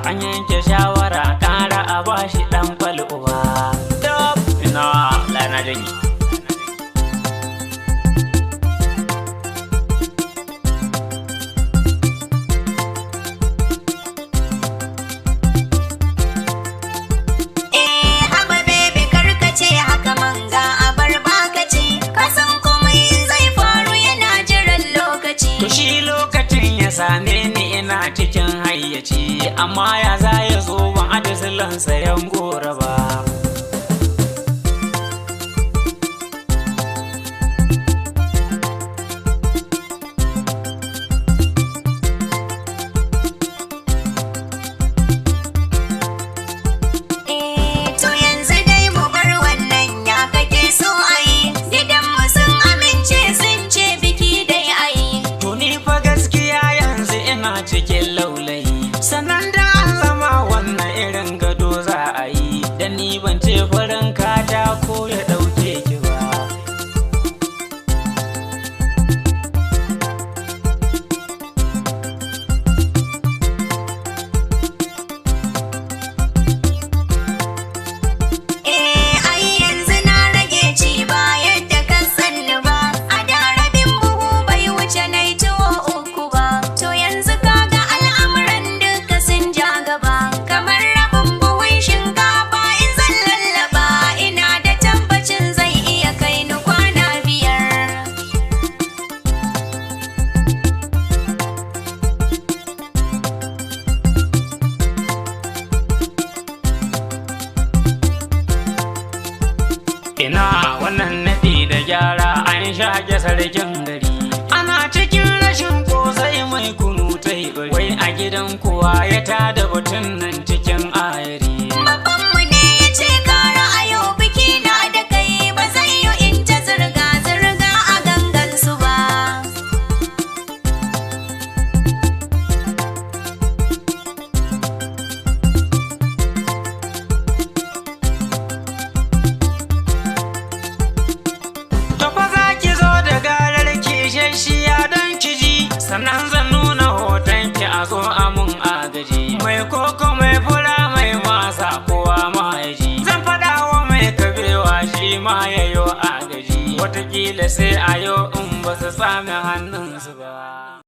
an yanke shawara ƙara a bashi ɗan fal'uwa. Dab ina lana janyi. Same ni ina cikin hayyaci, amma ya za ya zo ban adasilan sayan gora ba. Cikin laulayi sannan da zama wannan irin gado za a yi, da ni ban ce farin katako ya ɗauke ki ba. Ai yanzu na rage ci ba yadda ka sanni ba, a da rabin buhu bai wuce na tuwo uku ba, to yanzu ina wannan naɗi da gyara an shage sarkin gari, ana cikin rashin kosai mai kunu ta yi bari, wai a gidan kuwa ya tada batun nan cikin ayari. Babbanmu ne ya ce kara a yau biki na da kai, ba zai yi in ta zirga-zirga a gangan su ba. Sannan zan nuna hoton ki a zo amun agaji, mai koko mai fura mai masa kowa ma ya ji, zan faɗa wa mai kabewa shi ma ya yo agaji, watakila sai a yo in ba su sami hannunsu ba.